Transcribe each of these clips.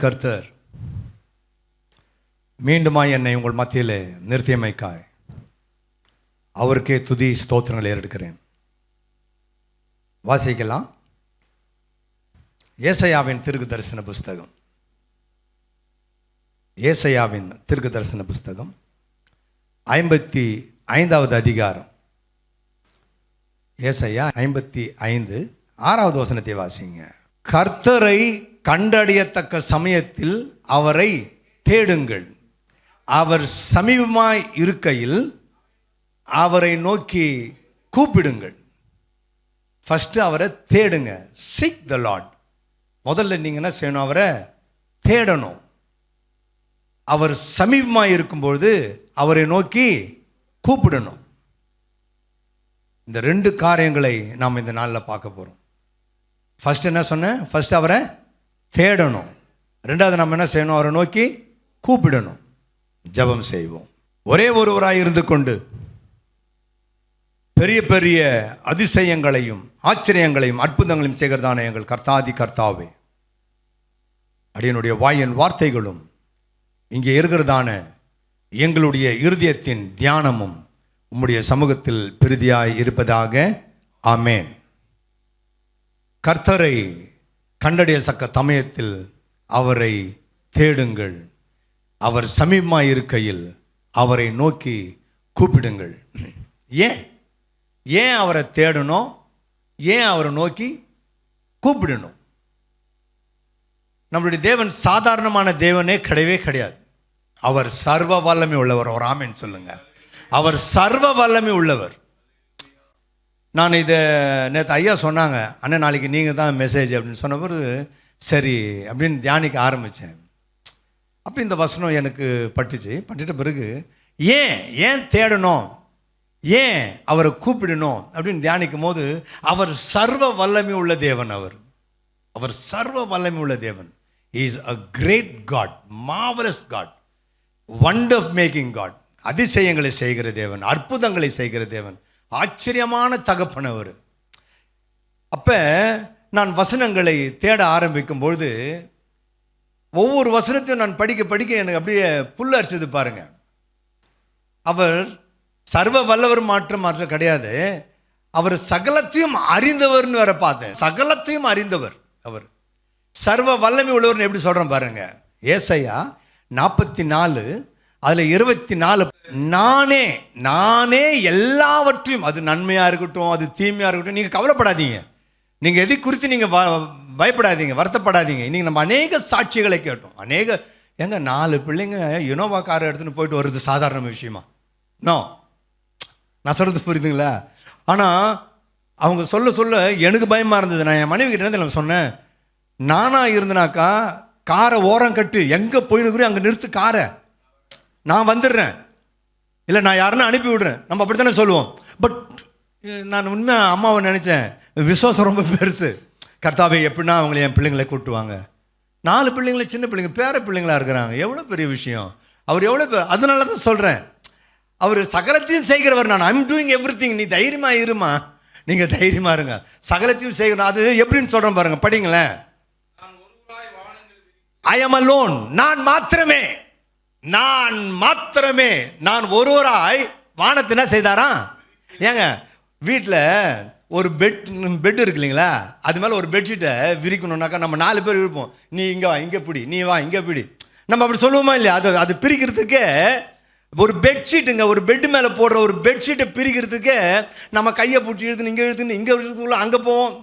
கர்த்தர் மீண்டுமாய் என்னை உங்கள் மத்தியிலே நிறுத்தியமைக்காய் அவருக்கே துதி ஸ்தோத்திரங்களை ஏறெடுக்கிறேன். வாசிக்கலாம். ஏசாயாவின் தீர்க்க தரிசன புஸ்தகம், ஏசாயாவின் தீர்க்க தரிசன புஸ்தகம் 55வது அதிகாரம். ஏசாயா 55 6வது வசனத்தை வாசிங்க. கர்த்தரை கண்டறியத்தக்க சமயத்தில் அவரை தேடுங்கள், அவர் சமீபமாய் இருக்கையில் அவரை நோக்கி கூப்பிடுங்கள். ஃபர்ஸ்ட் அவரை தேடுங்க. Seek the Lord. முதல்ல நீங்கள் என்ன செய்யணும்? அவரை தேடணும். அவர் சமீபமாய் இருக்கும்பொழுது அவரை நோக்கி கூப்பிடணும். இந்த ரெண்டு காரியங்களை நாம் இந்த நாளில் பார்க்க போகிறோம். ஃபர்ஸ்ட் என்ன சொன்னேன்? ஃபர்ஸ்ட் அவரை தேடணும். ரெண்டாவது நம்ம என்ன செய்யணும்? அவரை நோக்கி கூப்பிடணும். ஜெபம் செய்வோம். ஒரே ஒருவராய் இருந்து கொண்டு பெரிய பெரிய அதிசயங்களையும் ஆச்சரியங்களையும் அற்புதங்களையும் செய்கிறதான எங்கள் கர்த்தாதி கர்த்தாவே, அடியனுடைய வாயின் வார்த்தைகளும் இங்கே இருக்கிறதான எங்களுடைய இருதயத்தின் தியானமும் உம்முடைய சமூகத்தில் பிரீதியாய் இருப்பதாக. ஆமேன். கர்த்தரை கண்டறியத்தக்க சமயத்தில் அவரை தேடுங்கள், அவர் சமீபமாய் இருக்கையில் அவரை நோக்கி கூப்பிடுங்கள். ஏன் ஏன் அவரை தேடணும்? ஏன் அவரை நோக்கி கூப்பிடணும்? நம்மளுடைய தேவன் சாதாரணமான தேவனே கிடையவே கிடையாது. அவர் சர்வ வல்லமை உள்ளவர். ஒரு ஆமென் சொல்லுங்க. அவர் சர்வ வல்லமை உள்ளவர். நான் இதை நேற்று ஐயா சொன்னாங்க, அண்ணன் நாளைக்கு நீங்கள் தான் மெசேஜ் அப்படின்னு சொன்ன பிறகு சரி அப்படின்னு தியானிக்க ஆரம்பித்தேன். அப்போ இந்த வசனம் எனக்கு பட்டுட்ட பிறகு ஏன் தேடணும், ஏன் அவரை கூப்பிடணும் அப்படின்னு தியானிக்கும் போது, அவர் சர்வ வல்லமை உள்ள தேவன். அவர் சர்வ வல்லமை உள்ள தேவன். He is a great God, marvelous God, wonder making God. அதிசயங்களை செய்கிற தேவன், அற்புதங்களை செய்கிற தேவன், ஆச்சரியமான தகப்பன் அவர். அப்போ நான் வசனங்களை தேட ஆரம்பிக்கும் பொழுது ஒவ்வொரு வசனத்தையும் நான் படிக்க எனக்கு அப்படியே புல் அரிச்சது பாருங்க. அவர் சர்வ வல்லவர் மாற்றம் கிடையாது, அவர் சகலத்தையும் அறிந்தவர்னு வேற பார்த்தேன். சகலத்தையும் அறிந்தவர் அவர். சர்வ வல்லமை உள்ளவர்னு எப்படி சொல்றேன் பாருங்க. ஏசாயா 44 அதுல 24, நானே எல்லாவற்றையும், அது நன்மையா இருக்கட்டும் அது தீமையா இருக்கட்டும், நீங்க கவலைப்படாதீங்க, நீங்க எதை குறித்து நீங்க பயப்படாதீங்க, வருத்தப்படாதீங்க. இன்னைக்கு நம்ம அநேக சாட்சிகளை கேட்டோம். எங்க 4 பிள்ளைங்க இனோவா காரை எடுத்துன்னு போயிட்டு வருது சாதாரண விஷயமா? நான் சொல்றது புரியுதுங்களா? ஆனால் அவங்க சொல்ல எனக்கு பயமாக இருந்தது. நான் என் மனைவி கிட்ட நான் சொன்னேன், நானா இருந்தனாக்கா காரை ஓரம் கட்டு, எங்கே போயினுக்குறோம் அங்கே நிறுத்து காரை, நான் வந்துடுறேன், இல்லை நான் யாருன்னு அனுப்பி விடுறேன். நம்ம அப்படி தானே சொல்லுவோம். பட் நான் உண்மை அம்மாவை நினச்சேன், விசுவாசம் ரொம்ப பெருசு. கர்த்தாவே எப்படின்னா அவங்களை என் பிள்ளைங்களை கூட்டுவாங்க. 4 பிள்ளைங்களை சின்ன பிள்ளைங்க, பேர பிள்ளைங்களா இருக்கிறாங்க. எவ்வளோ பெரிய விஷயம். அவர் எவ்வளோ அதனால தான் சொல்கிறேன், அவர் சகலத்தையும் செய்கிறவர். நான் ஐம் டூயிங் எவ்ரிதிங். நீ தைரியமா இருமா, நீங்க தைரியமா இருங்க, சகலத்தையும் செய்கிறோம். அது எப்படின்னு சொல்றேன் பாருங்க, படிங்களேன். I am alone. நான் மாத்திரமே நான் ஒருவராய் வானத்தை என்ன செய்தாரா? ஏங்க வீட்டில் ஒரு பெட் இருக்கு இல்லைங்களா, அது மேலே ஒரு பெட்ஷீட்டை விரிக்கணும்னாக்கா நம்ம 4 பேர் இருப்போம். நீ இங்கே வா, இங்கே பிடி, நீ வா, இங்கே பிடி, நம்ம அப்படி சொல்லுவோமா இல்லையா? அது பிரிக்கிறதுக்கே ஒரு பெட்ஷீட்டுங்க, ஒரு பெட்டு மேலே போடுற ஒரு பெட்ஷீட்டை பிரிக்கிறதுக்கு நம்ம கையை பிடிச்சி இழுத்துன்னு இங்கே இழுத்துக்குள்ள அங்கே போவோம்.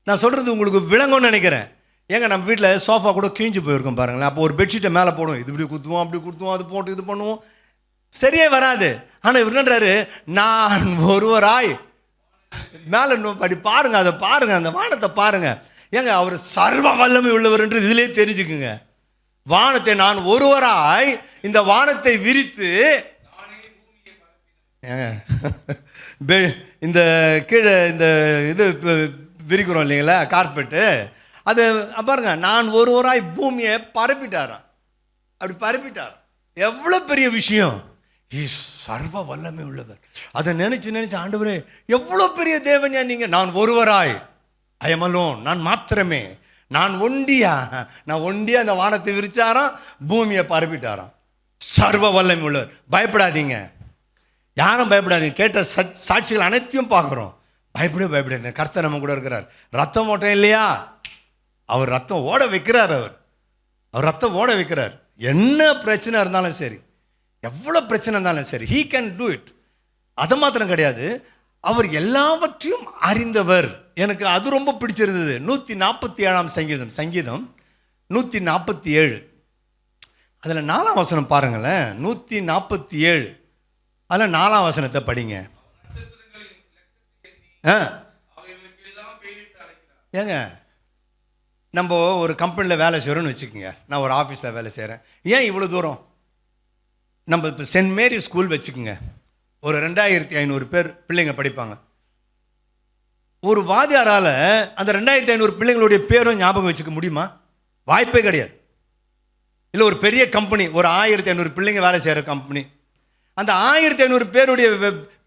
நான் சொல்கிறது உங்களுக்கு விளங்கும்னு நினைக்கிறேன். ஏங்க நம்ம வீட்டில் சோஃபா கூட கிழிஞ்சு போயிருக்கோம் பாருங்களேன். அப்போ ஒரு பெட்ஷீட்டை மேலே போடுவோம், இது இப்படி குத்துவோம், அப்படி குத்துவோம், அது போட்டு இது பண்ணுவோம், சரியே வராது. ஆனால் இவர் என்னன்றாரு, நான் ஒருவராய் மேலே படி பாருங்க, அதை பாருங்க, அந்த வானத்தை பாருங்க. ஏங்க அவர் சர்வ வல்லமை உள்ளவர்ன்றது இதிலே தெரிஞ்சுக்குங்க. வானத்தை நான் ஒருவராய் இந்த வானத்தை விரித்து இந்த கீழே இந்த இது விரிக்கிறோம் இல்லைங்களா, கார்பெட்டு, அது பாருங்க, நான் ஒருவராய் பூமியை பரப்பிட்டாராம். அப்படி பரப்பிட்டார். எவ்வளோ பெரிய விஷயம். சர்வ வல்லமை உள்ளவர். அதை நினைச்சு ஆண்டவரே எவ்வளோ பெரிய தேவன் நீங்க. நான் ஒருவராய், ஐ எம் அலோன், நான் மாத்திரமே, நான் ஒண்டியா அந்த வானத்தை விரிச்சாராம், பூமியை பரப்பிட்டாராம். சர்வ வல்லமை உள்ளவர். பயப்படாதீங்க, யாரும் பயப்படாதீங்க. கேட்ட சாட்சிகள் அனைத்தையும் பார்க்குறோம். பயப்படாதீங்க. கர்த்தர் நம்ம கூட இருக்கிறார். ரத்தம் ஓட்டம் இல்லையா? அவர் ரத்தம் ஓட வைக்கிறார். அவர் ரத்தம் ஓட வைக்கிறார். என்ன பிரச்சனை இருந்தாலும் சரி, எவ்வளோ பிரச்சனை இருந்தாலும் சரி, ஹீ கேன் டூ இட். அது மாத்திரம் கிடையாது, அவர் எல்லாவற்றையும் அறிந்தவர். எனக்கு அது ரொம்ப பிடிச்சிருந்தது. 147 சங்கீதம் 147, அதில் 4ஆம் வசனம் பாருங்களேன். 147 அதில் 4ஆம் வசனத்தை படிங்க. ஏங்க, நம்ம ஒரு கம்பெனியில் வேலை செய்கிறோன்னு வச்சுக்கோங்க. நான் ஒரு ஆஃபீஸில் வேலை செய்கிறேன். ஏன் இவ்வளோ தூரம்? நம்ம இப்போ சென்ட் மேரி ஸ்கூல் வச்சுக்கோங்க. ஒரு 2500 பேர் பிள்ளைங்க படிப்பாங்க. ஒரு வாத்தியாரால் அந்த 2500 பிள்ளைங்களுடைய பேரும் ஞாபகம் வச்சுக்க முடியுமா? வாய்ப்பே கிடையாது. இல்லை ஒரு பெரிய கம்பெனி, ஒரு 1500 பிள்ளைங்க வேலை செய்கிற கம்பெனி, அந்த 1500 பேருடைய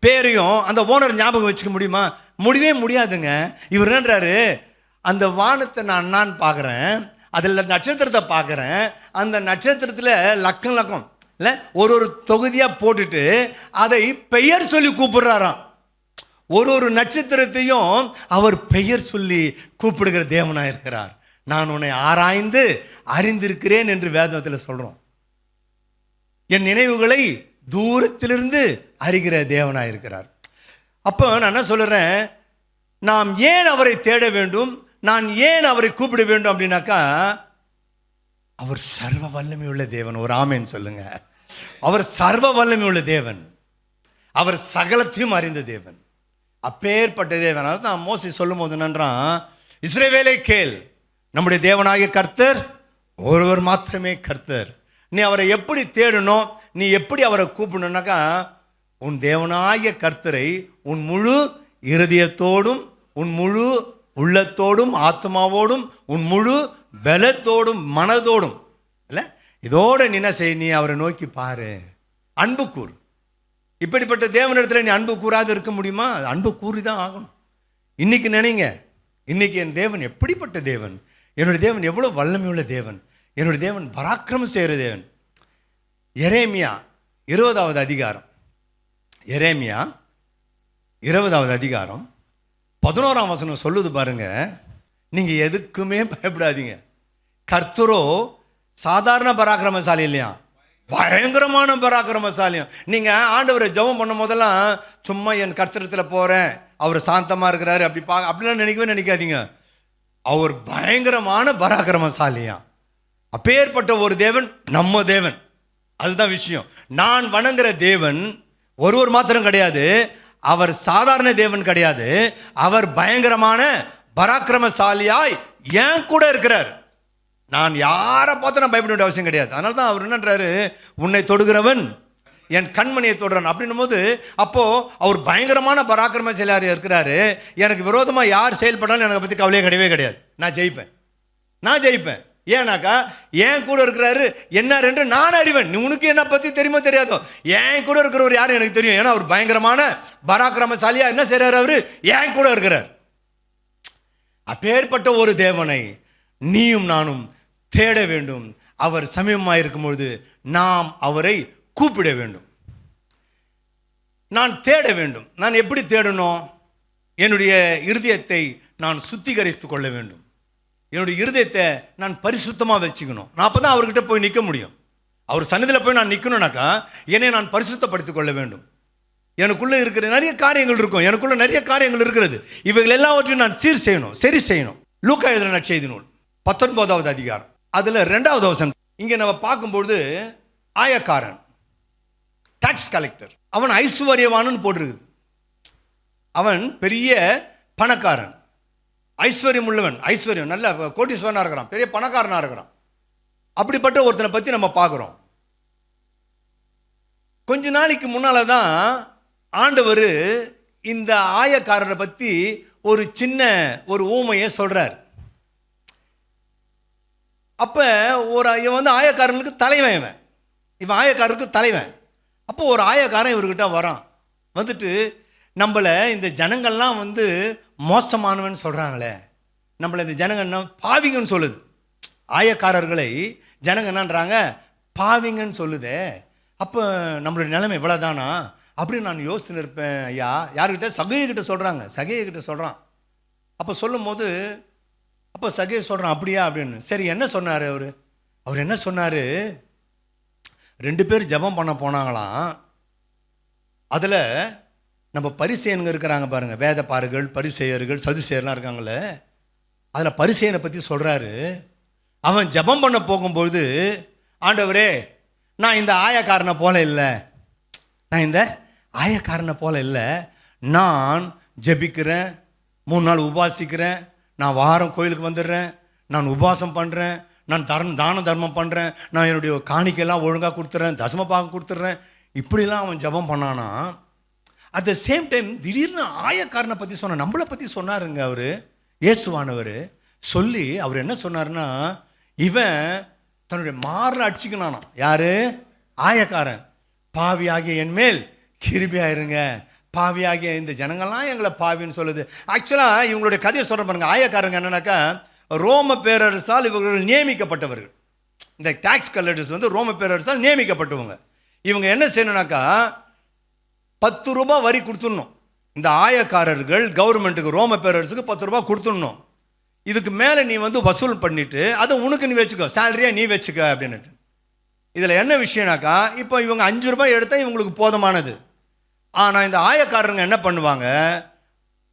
பேரையும் அந்த ஓனர் ஞாபகம் வச்சுக்க முடியுமா? முடியவே முடியாதுங்க. இவர் என்னன்றாரு, அந்த வானத்தை நான் பார்க்குறேன், அதில் நட்சத்திரத்தை பார்க்குறேன், அந்த நட்சத்திரத்தில் லக்கம் இல்லை ஒரு தொகுதியாக போட்டுட்டு அதை பெயர் சொல்லி கூப்பிடுறாராம். ஒரு நட்சத்திரத்தையும் அவர் பெயர் சொல்லி கூப்பிடுகிற தேவனாக இருக்கிறார். நான் உன்னை ஆராய்ந்து அறிந்திருக்கிறேன் என்று வேதத்தில் சொல்கிறோம். என் நினைவுகளை தூரத்திலிருந்து அறிகிற தேவனாக இருக்கிறார். அப்போ நான் என்ன சொல்லுறேன், நாம் ஏன் அவரை தேட வேண்டும், நான் ஏன் அவரை கூப்பிட வேண்டும் அப்படின்னாக்கா, அவர் சர்வ வல்லமை உள்ள தேவன். ஒரு ஆமேன் சொல்லுங்க. அவர் சர்வ வல்லமை உள்ள தேவன். அவர் சகலத்தையும் அறிந்த தேவன். அப்பேற்பட்ட தேவன். தான் மோசே சொல்லும் போது நன்றான், இஸ்ரவேலே கேள், நம்முடைய தேவனாகிய கர்த்தர் ஒருவர் மாத்திரமே கர்த்தர். நீ அவரை எப்படி தேடணும், நீ எப்படி அவரை கூப்பிடணும்னாக்கா, உன் தேவனாகிய கர்த்தரை உன் முழு இருதயத்தோடும், உன் முழு உள்ளத்தோடும், ஆத்மாவோடும், உன் முழு பலத்தோடும், மனதோடும் இல்லை, இதோட நீ என்ன செய், நீ அவரை நோக்கி பாரு, அன்பு கூறு. இப்படிப்பட்ட தேவனிடத்தில் நீ அன்பு கூறாது இருக்க முடியுமா? அன்பு கூறிதான் ஆகணும். இன்னைக்கு நினைங்க, இன்னைக்கு என் தேவன் எப்படிப்பட்ட தேவன், என்னுடைய தேவன் எவ்வளோ வல்லமையுள்ள தேவன், என்னுடைய தேவன் பராக்கிரமம் செய்கிற தேவன். எரேமியா 20வது அதிகாரம், எரேமியா 20வது அதிகாரம் 11ஆம் வசனம் சொல்லுது பாருங்க. நீங்கள் எதுக்குமே பயப்படாதீங்க. கர்த்தரோ சாதாரண பராக்கிரமசாலி இல்லையா, பயங்கரமான பராக்கிரமசாலியம். நீங்கள் ஆண்டவரை ஜெபம் பண்ணும் போதெல்லாம் சும்மா என் கர்த்தரத்தில் போகிறேன், அவர் சாந்தமாக இருக்கிறாரு அப்படிலாம் நினைக்காதீங்க. அவர் பயங்கரமான பராக்கிரமசாலியா. அப்பேற்பட்ட ஒரு தேவன் நம்ம தேவன். அதுதான் விஷயம். நான் வணங்குற தேவன் ஒருவர் மாத்திரம் கிடையாது, அவர் சாதாரண தேவன் கிடையாது, அவர் பயங்கரமான பராக்கிரமசாலியாய் ஏன் கூட இருக்கிறார். நான் யாரை பார்த்து நான் பயப்பட வேண்டிய அவசியம் கிடையாது. அதனால தான் அவர் என்னன்றாரு, உன்னை தொடுகிறவன் என் கண்மணியை தொடுறான் அப்படின்னும் போது, அப்போ அவர் பயங்கரமான பராக்கிரமசாலியாக இருக்கிறாரு. எனக்கு விரோதமாக யார் செயல்படாலும் எனக்கு பற்றி கவலையே கிடையவே கிடையாது. நான் ஜெயிப்பேன். ஏன்னாக்கா என் கூட இருக்கிறாரு என்ன என்று நான் அறிவேன். உனக்கு என்ன பற்றி தெரியுமோ தெரியாதோ, என் கூட இருக்கிறவர் யாரும் எனக்கு தெரியும். ஏன்னா அவர் பயங்கரமான பராக்கிரமசாலியா என்ன செய்றாரு, அவரு என் கூட இருக்கிறார். அப்பேற்பட்ட ஒரு தேவனை நீயும் நானும் தேட வேண்டும். அவர் சமீபமாக இருக்கும்பொழுது நாம் அவரை கூப்பிட வேண்டும். நான் தேட வேண்டும். நான் எப்படி தேடணும்? என்னுடைய இருதயத்தை நான் சுத்திகரித்து கொள்ள வேண்டும். என்னுடைய இருதயத்தை நான் பரிசுத்தமாக வச்சுக்கணும். நான் அப்போ தான் அவர்கிட்ட போய் நிற்க முடியும். அவர் சன்னதியில் போய் நான் நிற்கணும்னாக்கா என்னை நான் பரிசுத்தப்படுத்திக் கொள்ள வேண்டும். எனக்குள்ளே இருக்கிற நிறைய காரியங்கள் இருக்கும், எனக்குள்ள நிறைய காரியங்கள் இருக்கிறது. இவைகள் எல்லாவற்றையும் நான் சரி செய்யணும். லூக்கா எழுதின நற்செய்தி நூல் 19வது அதிகாரம் அதில் 2வது வசனம். இங்கே நம்ம பார்க்கும்பொழுது ஆயக்காரன், டாக்ஸ் கலெக்டர், அவன் ஐஸ்வர்யவானு போட்டிருக்குது. அவன் பெரிய பணக்காரன், ஐஸ்வர்யம் உள்ளவன், ஐஸ்வர்யம் நல்ல கோடீஸ்வரனாக இருக்கிறான், பெரிய பணக்காரனாக இருக்கிறான். அப்படிப்பட்ட ஒருத்தனை பற்றி நம்ம பார்க்குறோம். கொஞ்ச நாளைக்கு முன்னால் தான் ஆண்டவர் இந்த ஆயக்காரரை பற்றி ஒரு சின்ன ஒரு ஊமையை சொல்கிறார். அப்போ இவன் வந்து ஆயக்காரனுக்கு தலைவன், இவன் ஆயக்காரருக்கு தலைவன். அப்போ ஒரு ஆயக்காரன் இவர்கிட்ட வரான். வந்துட்டு, நம்மளை இந்த ஜனங்கள்லாம் வந்து மோசமானவன் சொல்கிறாங்களே, நம்மளை இந்த ஜனங்க என்ன பாவிங்கன்னு சொல்லுது. ஆயக்காரர்களை ஜனங்க என்னன்றாங்க, பாவிங்கன்னு சொல்லுதே. அப்போ நம்மளுடைய நிலைமை இவ்வளோதானா அப்படின்னு நான் யோசிச்சுன்னு இருப்பேன். ஐயா யார்கிட்ட? சகையக்கிட்ட சொல்கிறாங்க. சகையக்கிட்ட சொல்கிறான். அப்போ சொல்லும் போது அப்போ சகையை சொல்கிறான், அப்படியா அப்படின்னு. சரி, என்ன சொன்னார் அவர்? அவர் என்ன சொன்னார்? 2 பேர் ஜெபம் பண்ண போனாங்களாம். அதில் நம்ம பரிசேயனுங்க இருக்கிறாங்க பாருங்கள், வேதப்பாரர்கள், பரிசேயர்கள், சதுசேயர்லாம் இருக்காங்களே. அதில் பரிசேயனை பற்றி சொல்கிறாரு. அவன் ஜெபம் பண்ண போகும்போது, ஆண்டவரே நான் இந்த ஆயக்காரனை போல இல்லை, நான் இந்த ஆயக்காரனை போல இல்லை, நான் ஜெபிக்கிறேன், 3 நாள் உபாசிக்கிறேன், நான் வாரம் கோயிலுக்கு வந்துடுறேன், நான் உபாசம் பண்ணுறேன், நான் தான தர்மம் பண்ணுறேன், நான் என்னுடைய காணிக்கையெல்லாம் ஒழுங்காக கொடுத்துட்றேன், தசம பாகம் கொடுத்துட்றேன். இப்படிலாம் அவன் ஜெபம் பண்ணானா. அட் த சேம் டைம் திடீர்னு ஆயக்காரனை பற்றி சொன்ன, நம்மளை பற்றி சொன்னாருங்க. அவர் இயேசுவானவர் சொல்லி அவர் என்ன சொன்னார்னா, இவன் தன்னுடைய மாரில் அடிச்சுக்கணானா. யாரு? ஆயக்காரன். பாவியாகிய என் மேல் கிருபையாயிருங்க, பாவியாகிய இந்த ஜனங்கள்லாம் எங்களை பாவின்னு சொல்லுது. ஆக்சுவலாக இவங்களுடைய கதையை சொல்கிற பாருங்க. ஆயக்காரங்க என்னன்னாக்கா ரோம பேரரசால் இவர்கள் நியமிக்கப்பட்டவர்கள். இந்த டாக்ஸ் கலெக்டர்ஸ் வந்து ரோம பேரரசால் நியமிக்கப்பட்டவங்க. இவங்க என்ன செய்யணும்னாக்கா 10 ரூபாய் வரி கொடுத்துடணும். இந்த ஆயக்காரர்கள் கவர்மெண்ட்டுக்கு, ரோம பேரரசுக்கு 10 ரூபாய் கொடுத்துடணும். இதுக்கு மேலே நீ வந்து வசூல் பண்ணிட்டு அதை உனக்கு நீ வச்சுக்கோ, சேலரியாக நீ வச்சுக்க அப்படின்னுட்டு. இதில் என்ன விஷயம்னாக்கா, இப்போ இவங்க 5 ரூபாய் எடுத்தால் இவங்களுக்கு போதுமானது. ஆனால் இந்த ஆயக்காரங்க என்ன பண்ணுவாங்க,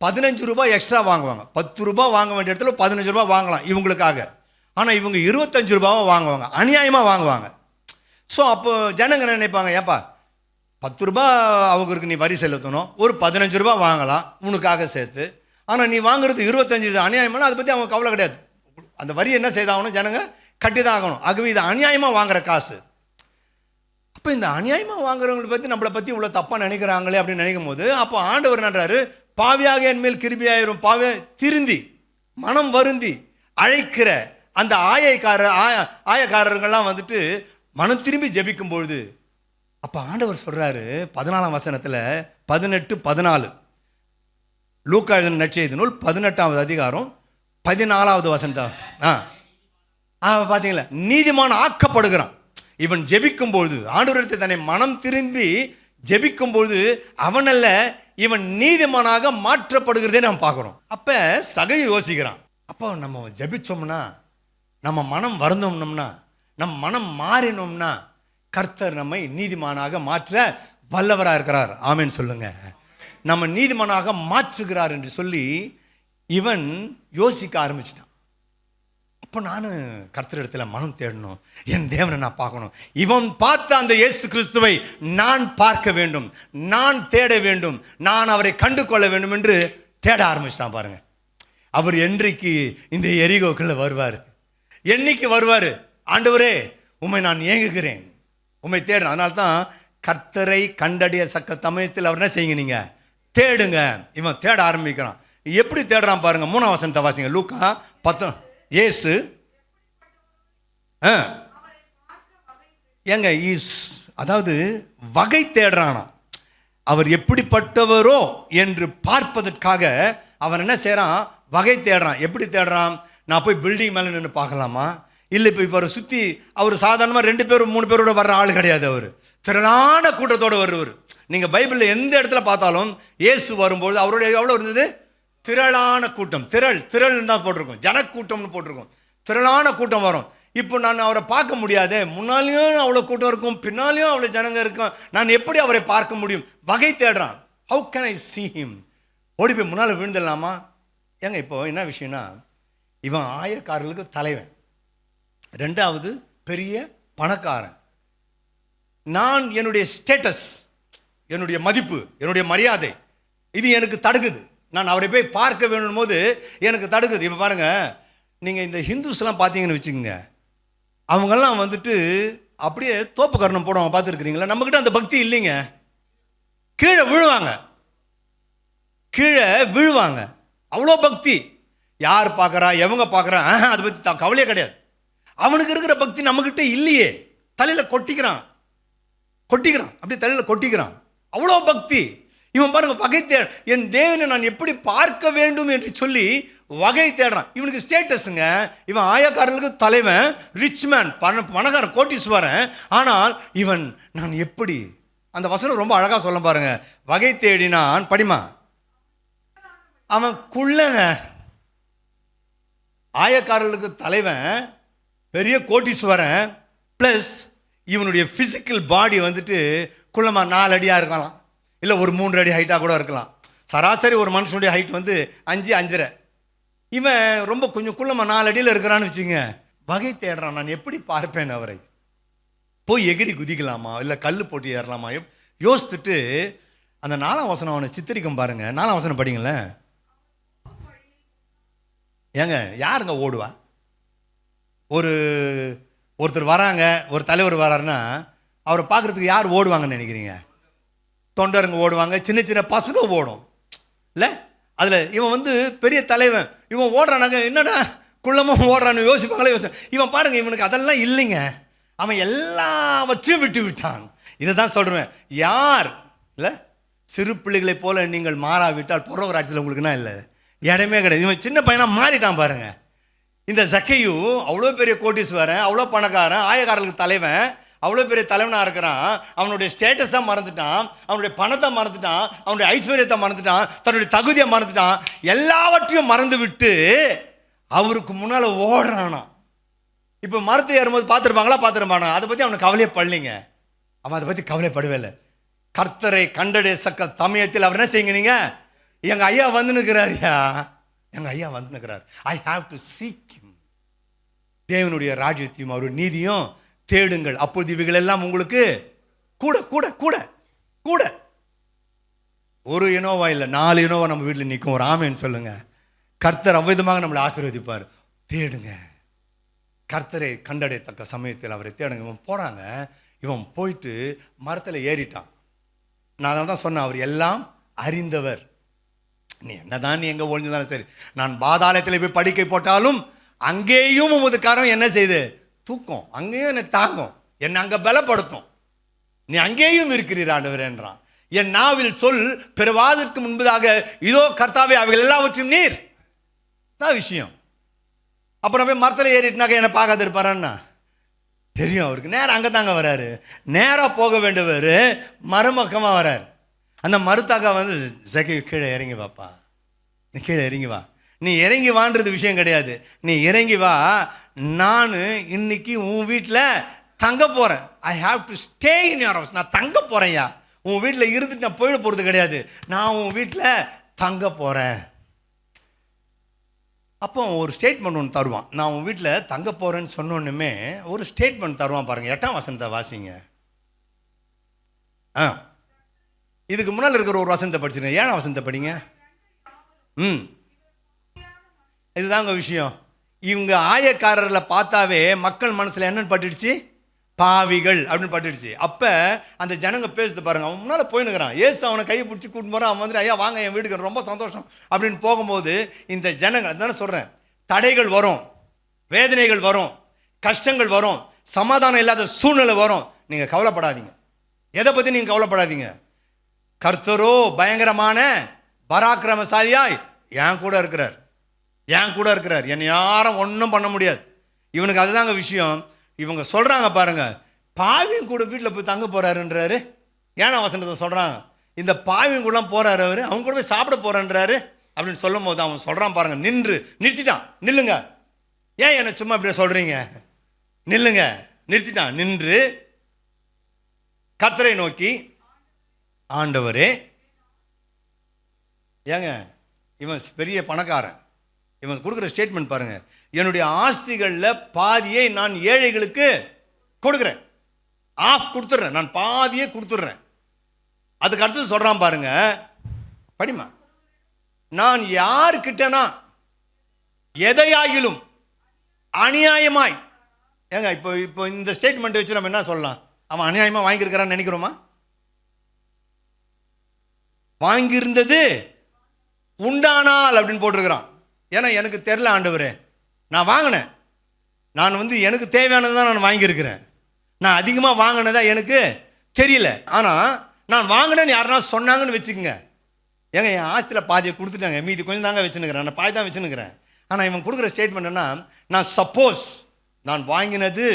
15 ரூபாய் எக்ஸ்ட்ரா வாங்குவாங்க. 10 ரூபாய் வாங்க வேண்டிய இடத்துல 15 ரூபாய் வாங்கலாம் இவங்களுக்காக. ஆனால் இவங்க 25 ரூபாவை வாங்குவாங்க, அநியாயமாக வாங்குவாங்க. ஸோ அப்போ ஜனங்க நினைப்பாங்க, ஏப்பா 10 ரூபாய் அவங்களுக்கு நீ வரி செலுத்தணும், ஒரு 15 ரூபாய் வாங்கலாம் உனக்காக சேர்த்து, ஆனால் நீ வாங்குறது 25 அநியாயமான, அதை பற்றி அவங்க கவலை கிடையாது. அந்த வரி என்ன செய்தாகணும், ஜனங்க கட்டி தான் ஆகணும். ஆகவே இது அநியாயமாக வாங்குற காசு. அப்போ இந்த அநியாயமாக வாங்குறவங்களை பற்றி நம்மளை பற்றி இவ்வளோ தப்பாக நினைக்கிறாங்களே அப்படின்னு நினைக்கும் போது, அப்போ ஆண்டவர் நன்றாரு, பாவியாக என் மேல் கிருபையாயிரும், பாவியா திருந்தி மனம் வருந்தி அழைக்கிற அந்த ஆயக்காரர்கள்லாம் வந்துட்டு மனம் திரும்பி ஜெபிக்கும் பொழுது, அப்போ ஆண்டவர் சொல்கிறாரு 14ஆம் வசனத்தில் 18-14 லூக்கா எழுதின நற்செய்தி நூல் 18ஆவது அதிகாரம் 14ஆவது வசனம். பார்த்தீங்களா, நீதிமான் ஆக்கப்படுகிறான். இவன் ஜெபிக்கும்போது, ஆண்டவரிடத்தை தன்னை மனம் திரும்பி ஜெபிக்கும்போது அவனல்ல இவன் நீதிமானாக மாற்றப்படுகிறதே நாம் பார்க்குறோம். அப்போ சகையை யோசிக்கிறான். அப்போ நம்ம ஜெபிச்சோம்னா, நம்ம மனம் வருந்தோம்னோம்னா, நம் மனம் மாறினோம்னா, கர்த்தர் நம்மை நீதிமானாக மாற்ற வல்லவராக இருக்கிறார். ஆமேன்னு சொல்லுங்க. நம்ம நீதிமானாக மாற்றுகிறார் என்று சொல்லி இவன் யோசிக்க ஆரம்பிச்சிட்டான். அப்போ நான் கர்த்தரிடத்தில் மனம் தேடணும், என் தேவனை நான் பார்க்கணும், இவன் பார்த்த அந்த இயேசு கிறிஸ்துவை நான் பார்க்க வேண்டும், நான் தேட வேண்டும், நான் அவரை கண்டு கொள்ள வேண்டும் என்று தேட ஆரம்பிச்சிட்டான் பாருங்க. அவர் என்றைக்கு இந்த எரிகோக்குள்ள வருவார், என்னைக்கு வருவார், ஆண்டவரே உம்மை நான் ஏங்குகிறேன், உம்மை தேடுறேன். அதனால தான் கர்த்தரை கண்டடைய சக்க சமயத்தில் அவர் என்ன செய்யுங்க, நீங்க தேடுங்க. இவன் தேட ஆரம்பிக்கிறான். எப்படி தேடுறான் பாருங்க. 3ஆம் வசனத்தை வாசிங்க. லூக்கா 10. இயேசு ஏங்க அதாவது வகை தேடுறானா, அவர் எப்படிப்பட்டவரோ என்று பார்ப்பதற்காக அவன் என்ன செய்யறான், வகை தேடுறான். எப்படி தேடுறான், நான் போய் பில்டிங் மேலே நின்று பார்க்கலாமா, இல்லை இப்போ அவரை சுற்றி அவர் சாதாரணமாக 2 பேரும் 3 பேரோட வர்ற ஆள் கிடையாது, அவர் திரளான கூட்டத்தோடு வருவார். நீங்கள் பைபிளில் எந்த இடத்துல பார்த்தாலும் இயேசு வரும்போது அவருடைய எவ்வளோ இருந்தது, திரளான கூட்டம். திரள் தான் போட்டிருக்கோம், ஜனக்கூட்டம்னு போட்டிருக்கோம். திரளான கூட்டம் வரும். இப்போ நான் அவரை பார்க்க முடியாதே, முன்னாலேயும் அவ்வளோ கூட்டம் இருக்கும், பின்னாலேயும் அவ்வளோ ஜனங்க இருக்கும், நான் எப்படி அவரை பார்க்க முடியும்? வகை தேடுறான். How can I see him? ஓடி போய் முன்னால் விழுந்துடலாமா? ஏங்க இப்போ என்ன விஷயம்னா, இவன் ஆயக்காரர்களுக்கு தலைவன், 2வது பெரிய பணக்காரன். நான் என்னுடைய ஸ்டேட்டஸ், என்னுடைய மதிப்பு, என்னுடைய மரியாதை, இது எனக்கு தடுக்குது. நான் அவரை போய் பார்க்க வேணும் போது எனக்கு தடுக்குது. இப்போ பாருங்க, நீங்கள் இந்த ஹிந்துஸ்லாம் பார்த்தீங்கன்னு வச்சுக்கோங்க, அவங்கெல்லாம் வந்துட்டு அப்படியே தோப்பு கரணம் போடுவாங்க, பார்த்துருக்குறீங்களா? நம்மக்கிட்ட அந்த பக்தி இல்லைங்க. கீழே விழுவாங்க, அவ்வளோ பக்தி. யார் பார்க்குறா, எவங்க பார்க்குறா, அதை பற்றி கவலையே கிடையாது. அவனுக்கு இருக்கிற பக்தி நம்மக்கிட்ட இல்லையே. தலையில் கொட்டிக்கிறான், அப்படியே தலையில் கொட்டிக்கிறான், அவ்வளோ பக்தி. இவன் பாருங்க, வகை என் தேவனை நான் எப்படி பார்க்க வேண்டும் என்று சொல்லி வகை தேடுறான். இவனுக்கு ஸ்டேட்டஸுங்க, இவன் ஆயக்காரர்களுக்கு தலைவன், ரிச் மேன், பணக்காரன், கோட்டீஸ்வரன். ஆனால் இவன் நான் எப்படி, அந்த வசனம் ரொம்ப அழகாக சொல்ல பாருங்க. வகை தேடினான், படிமா, அவன் குள்ளங்க, ஆயக்காரர்களுக்கு தலைவன், பெரிய கோட்டீஸ்வரன், ப்ளஸ் இவனுடைய ஃபிசிக்கல் பாடி வந்துட்டு குள்ளமா 4 அடியாக இருக்கலாம், இல்லை ஒரு 3 அடி ஹைட்டாக கூட இருக்கலாம். சராசரி ஒரு மனுஷனுடைய ஹைட் வந்து 5, 5.5. இவன் ரொம்ப கொஞ்சம் குள்ளமா 4 அடியில் இருக்கிறான்னு வச்சுங்க. வகை தேடுறான், நான் எப்படி பார்ப்பேன் அவரை, போய் எகிரி குதிக்கலாமா, இல்லை கல் போட்டு ஏறலாமா யோசித்துட்டு அந்த 4ஆம் வசனம் அவனை சித்தரிக்கும் பாருங்க. 4ஆம் வசனம் படிங்களேன். ஏங்க யாருங்க ஓடுவா? ஒருத்தர் வராங்க, ஒரு தலைவர் வராருன்னா அவரை பார்க்குறதுக்கு யார் ஓடுவாங்கன்னு நினைக்கிறீங்க? தொண்டருங்க ஓடுவாங்க, சின்ன சின்ன பசங்க ஓடும் இல்லை? அதில் இவன் வந்து பெரிய தலைவன், இவன் ஓடுறானாங்க, என்னடா குள்ளமும் ஓடுறான்னு யோசிப்பாங்களே. இவன் பாருங்க, இவனுக்கு அதெல்லாம் இல்லைங்க, அவன் எல்லாவற்றையும் விட்டு விட்டான். இதை தான் சொல்கிறேன், யார் இல்லை சிறு பிள்ளைகளை போல நீங்கள் மாறாவிட்டால் பரலோக ராஜ்யத்தில் உங்களுக்குன்னா இல்லை இடமே கிடையாது. இவன் சின்ன பையனாக மாறிட்டான் பாருங்க. இந்த சக்கையு அவ்வளோ பெரிய கோட்டீஸ்வரன், அவ்வளோ பணக்காரன், ஆயக்காரர்களுக்கு தலைவன், அவ்வளோ பெரிய தலைவனாக இருக்கிறான். அவனுடைய ஸ்டேட்டஸை மறந்துட்டான், அவனுடைய பணத்தை மறந்துட்டான், அவனுடைய ஐஸ்வர்யத்தை மறந்துட்டான், தன்னுடைய தகுதியை மறந்துட்டான், எல்லாவற்றையும் மறந்து விட்டு அவருக்கு முன்னால் ஓடுறானா. இப்போ மரத்தை ஏறும்போது பார்த்துருப்பானா? அதை பற்றி அவனுக்கு கவலையே படலைங்க. அவன் அதை பற்றி கவலைப்படவே இல்லை. கர்த்தரை கண்டடைய சக்க சமயத்தில் அவர் என்ன செய்யுங்க, நீங்கள் எங்கள் ஐயா வந்துன்னுக்கிறாரியா, எங்கள் ஐயா வந்துன்னுக்கிறார், I have to seek him. தேவனுடைய ராஜ்யத்தையும் அவருடைய நீதியும் தேடுங்கள், அப்போது இவைகள் எல்லாம் உங்களுக்கு கூட கூட கூட கூட. ஒரு இனோவா இல்லை, 4 இனோவா நம்ம வீட்டில் நிற்கும். ஒரு ஆமேன்னு சொல்லுங்க. கர்த்தர் அவ்விதமாக நம்மளை ஆசீர்வதிப்பார். தேடுங்க, கர்த்தரை கண்டடையத்தக்க சமயத்தில் அவரை தேடுங்க. இவன் போகிறாங்க, இவன் போயிட்டு மரத்தில் ஏறிட்டான். நான் அதனால தான் சொன்னேன், அவர் எல்லாம் அறிந்தவர். நீ என்னதான், நீ எங்கே ஒழிஞ்சுதானே சரி, நான் பாதாளத்தில் போய் படுக்கை போட்டாலும் அங்கேயும் உமது கரம் என்ன செய்து தூக்கும், அங்கேயும் என்னை தாங்கும், என்னை அங்கே பலப்படுத்தும், நீ அங்கேயும் இருக்கிறீர் ஆண்டவர் என்றான். என் நாவில் சொல் பெறுவதற்கு முன்பதாக இதோ கர்த்தாவே அவைகள் எல்லாவற்றையும் நீர் தான் விஷயம். அப்புறம் போய் மரத்தில் ஏறிட்டுனாக்க என்னை பார்க்காது இருப்பாரான்னா தெரியும் அவருக்கு. நேரம் அங்கே தாங்க வராரு, நேராக போக வேண்டியவர் மறுபக்கமாக வராரு. அந்த மருத்தாக வந்து சகி கீழே இறங்கி வாப்பா, நீ கீழே இறங்கி வா, நீ இறங்கி வான்றது விஷயம் கிடையாது, நீ இறங்கி வா, நான் இன்னைக்கு உன் வீட்டில் தங்க போகிறேன். ஐ have to stay in your house. நான் தங்க போகிறேன்யா, உன் வீட்டில் இருந்துட்டு நான் போயிட போகிறது கிடையாது, நான் உன் வீட்டில் தங்க போகிறேன். அப்போ ஒரு ஸ்டேட்மெண்ட் ஒன்று தருவான். நான் உன் வீட்டில் தங்க போகிறேன்னு சொன்னோன்னுமே ஒரு ஸ்டேட்மெண்ட் தருவான் பாருங்கள். 8ஆம் வசனத்தை வாசிங்க. இதுக்கு முன்னால் இருக்கிற ஒரு வசனத்தை படிச்சுருங்க, 7ஆம் வசனத்தை படிங்க. இதுதாங்க விஷயம். இவங்க ஆயக்காரர்களை பார்த்தாவே மக்கள் மனசில் என்னன்னு பட்டுடுச்சு, பாவிகள் அப்படின்னு பட்டுடுச்சு. அப்போ அந்த ஜனங்க பேசுது பாருங்க. அவன் முன்னால் போயின்னுக்கிறான், ஏசு அவனை கையை பிடிச்சி கூட்டின்னு போகிறான். அவன் வந்து ஐயா வாங்க என் வீட்டுக்கு, ரொம்ப சந்தோஷம் அப்படின்னு போகும்போது இந்த ஜனங்கள், அதுதானே சொல்கிறேன், தடைகள் வரும், வேதனைகள் வரும், கஷ்டங்கள் வரும், சமாதானம் இல்லாத சூழ்நிலை வரும். நீங்கள் கவலைப்படாதீங்க, எதை பற்றி நீங்கள் கவலைப்படாதீங்க. கர்த்தரோ பயங்கரமான பராக்கிரமசாலியாய் என் கூட இருக்கிறார், என் கூட இருக்கிறார், என்னை யாரும் ஒன்றும் பண்ண முடியாது. இவனுக்கு அதுதாங்க விஷயம். இவங்க சொல்கிறாங்க பாருங்க, பாவியும் கூட வீட்டில் போய் தங்க போகிறாருன்றாரு. 7ஆம் வசனத்தை சொல்கிறாங்க, இந்த பாவியும் கூட போகிறாரு அவர், அவங்க கூட போய் சாப்பிட போகிறேன்றாரு அப்படின்னு சொல்லும் போது அவன் சொல்கிறான் பாருங்க, நிறுத்திட்டான். நில்லுங்க, ஏன் என்னை சும்மா இப்படி சொல்கிறீங்க, நில்லுங்க. நிறுத்திட்டான். நின்று கர்த்தரை நோக்கி, ஆண்டவரே, ஏங்க இவன் பெரிய பணக்காரன், இவன் கொடுக்குற ஸ்டேட்மெண்ட் பாருங்க, என்னுடைய ஆஸ்திகளில் பாதியை நான் ஏழைகளுக்கு கொடுக்குறேன், ஆஃப் கொடுத்துட்றேன், நான் பாதியே கொடுத்துட்றேன். அதுக்கு அடுத்து சொல்கிறான் பாருங்க, படிமா, நான் யார்கிட்டனா எதையாயிலும் அநியாயமாய், ஏங்க இப்போ இந்த ஸ்டேட்மெண்ட் வச்சு நம்ம என்ன சொல்லலாம், அவன் அநியாயமாக வாங்கியிருக்கிறான்னு நினைக்கிறோமா? வாங்கியிருந்தது உண்டானால் அப்படின்னு போட்டிருக்கிறான். ஏன்னா எனக்கு தெரில ஆண்டவரே, நான் வாங்கினேன், நான் வந்து எனக்கு தேவையானது தான் நான் வாங்கியிருக்கிறேன், நான் அதிகமாக வாங்கினதா எனக்கு தெரியல, ஆனால் நான் வாங்கினேன்னு யாருன்னா சொன்னாங்கன்னு வச்சுக்கோங்க. ஏங்க என் ஆஸ்தியில் பாதியை கொடுத்துட்டாங்க, மீதி கொஞ்சம் தாங்க வச்சுன்னுக்கிறேன், நான் பாதி தான் வச்சுன்னுக்கிறேன். ஆனால் இவன் கொடுக்குற ஸ்டேட்மெண்ட் என்ன, நான் சப்போஸ் நான் வாங்கினது